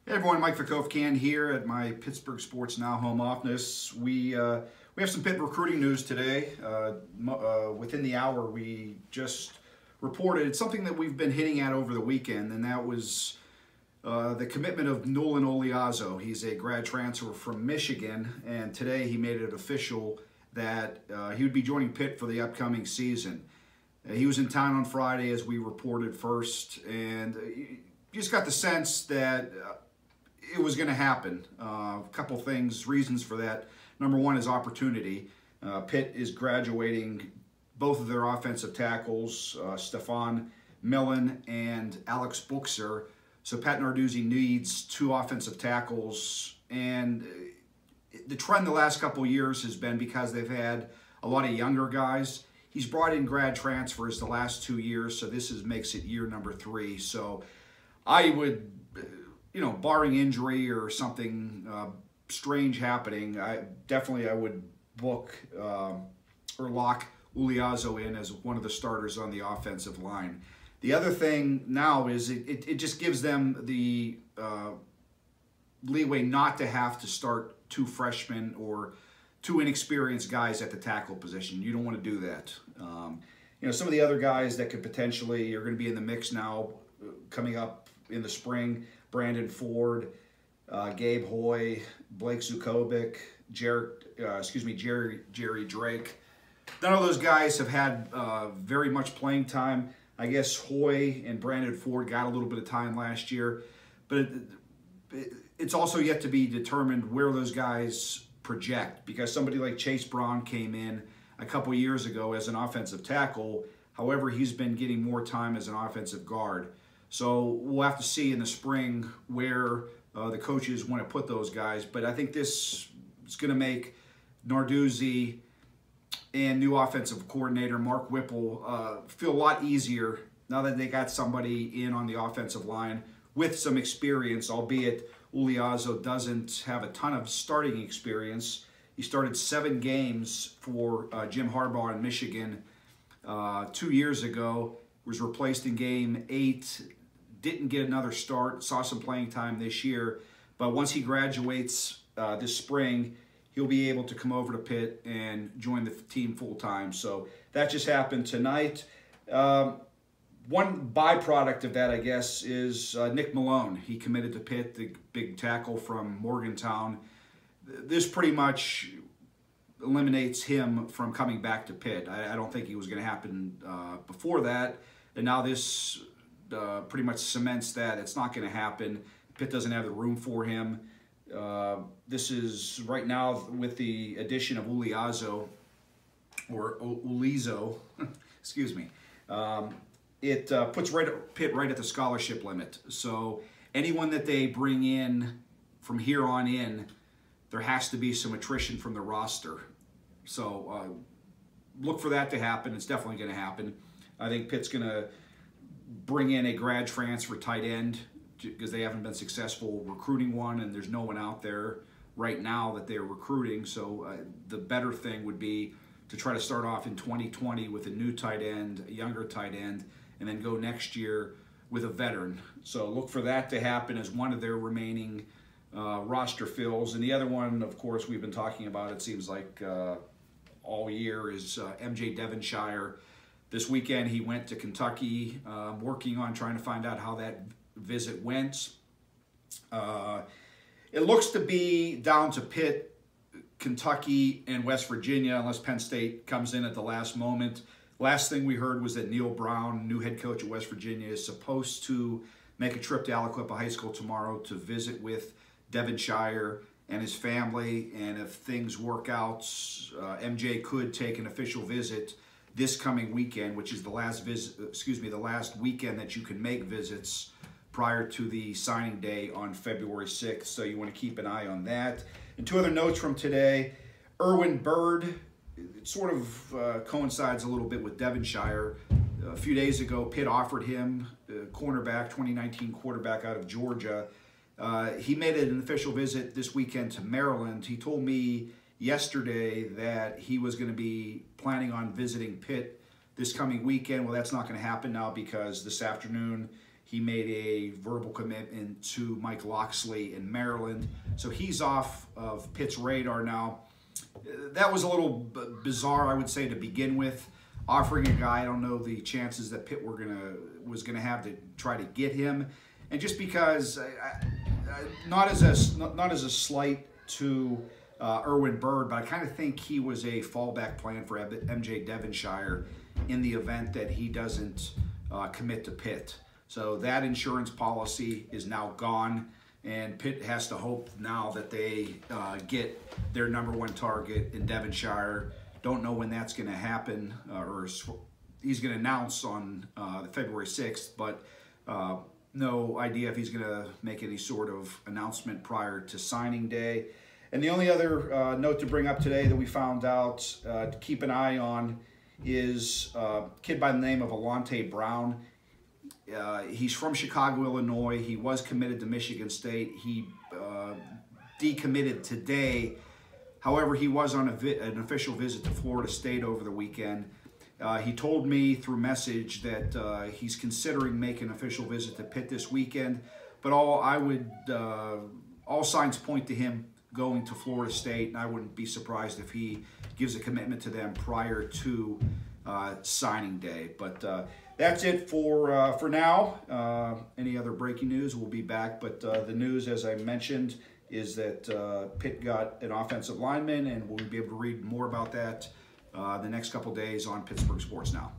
Hey everyone, Mike Vukovcan here at my Pittsburgh Sports Now home office. We have some Pitt recruiting news today. Within the hour, we just reported something that we've been hitting at over the weekend, and that was the commitment of Nolan Ulizio. He's a grad transfer from Michigan, and today he made it official that he would be joining Pitt for the upcoming season. He was in town on Friday, as we reported first, and you just got the sense that it was going to happen. A couple things, reasons for that. Number one is opportunity. Pitt is graduating both of their offensive tackles, Stefan Millen and Alex Buchser. So Pat Narduzzi needs two offensive tackles, and the trend the last couple years has been because they've had a lot of younger guys. He's brought in grad transfers the last 2 years, so this makes it year number 3. So I would, barring injury or something strange happening, I would book or lock Ulizio in as one of the starters on the offensive line. The other thing now is it just gives them the leeway not to have to start two freshmen or two inexperienced guys at the tackle position. You don't want to do that. Some of the other guys that could potentially are going to be in the mix now coming up in the spring, Brandon Ford, Gabe Hoy, Blake Zukovic, Jerry Drake. None of those guys have had very much playing time. I guess Hoy and Brandon Ford got a little bit of time last year, but it's also yet to be determined where those guys project, because somebody like Chase Braun came in a couple years ago as an offensive tackle. However, he's been getting more time as an offensive guard. So we'll have to see in the spring where the coaches want to put those guys. But I think this is going to make Narduzzi and new offensive coordinator Mark Whipple feel a lot easier now that they got somebody in on the offensive line with some experience, albeit Ulizio doesn't have a ton of starting experience. He started 7 games for Jim Harbaugh in Michigan 2 years ago, was replaced in game 8, didn't get another start, saw some playing time this year, but once he graduates this spring, he'll be able to come over to Pitt and join the team full-time. So that just happened tonight. One byproduct of that, I guess, is Nick Malone. He committed to Pitt, the big tackle from Morgantown. This pretty much eliminates him from coming back to Pitt. I don't think it was going to happen before that, and now this pretty much cements that it's not going to happen. Pitt doesn't have the room for him. This is right now with the addition of Ulizio, excuse me. It puts Pitt right at the scholarship limit. So anyone that they bring in from here on in, there has to be some attrition from the roster. So look for that to happen. It's definitely going to happen. I think Pitt's going to bring in a grad transfer tight end because they haven't been successful recruiting one, and there's no one out there right now that they're recruiting. So the better thing would be to try to start off in 2020 with a new tight end, a younger tight end, and then go next year with a veteran. So look for that to happen as one of their remaining roster fills. And the other one, of course, we've been talking about, it seems like all year, is MJ Devonshire. This weekend he went to Kentucky, working on trying to find out how that visit went. It looks to be down to Pitt, Kentucky, and West Virginia, unless Penn State comes in at the last moment. Last thing we heard was that Neil Brown, new head coach at West Virginia, is supposed to make a trip to Aliquippa High School tomorrow to visit with Devonshire and his family. And if things work out, MJ could take an official visit this coming weekend, which is the last the last weekend that you can make visits prior to the signing day on February 6th. So you want to keep an eye on that. And 2 other notes from today. Erwin Byrd, it sort of coincides a little bit with Devonshire. A few days ago, Pitt offered him cornerback, 2019 quarterback out of Georgia. He made an official visit this weekend to Maryland. He told me yesterday that he was going to be planning on visiting Pitt this coming weekend. Well, that's not going to happen now because this afternoon He made a verbal commitment to Mike Loxley in Maryland. So he's off of Pitt's radar now. That was a little bizarre, I would say, to begin with. Offering a guy, I don't know the chances that Pitt was gonna have to try to get him, and just because, not as a slight to Erwin Bird, but I kind of think he was a fallback plan for MJ Devonshire in the event that he doesn't commit to Pitt. So that insurance policy is now gone, and Pitt has to hope now that they get their #1 target in Devonshire. Don't know when that's going to happen, or he's going to announce on February 6th, but no idea if he's going to make any sort of announcement prior to signing day. And the only other note to bring up today that we found out to keep an eye on is a kid by the name of Alante Brown. He's from Chicago, Illinois. He was committed to Michigan State. He decommitted today. However, he was on an official visit to Florida State over the weekend. He told me through message that he's considering making an official visit to Pitt this weekend, but all signs point to him going to Florida State, and I wouldn't be surprised if he gives a commitment to them prior to signing day. But that's it for now. Any other breaking news, we'll be back. But the news, as I mentioned, is that Pitt got an offensive lineman, and we'll be able to read more about that the next couple days on Pittsburgh Sports Now.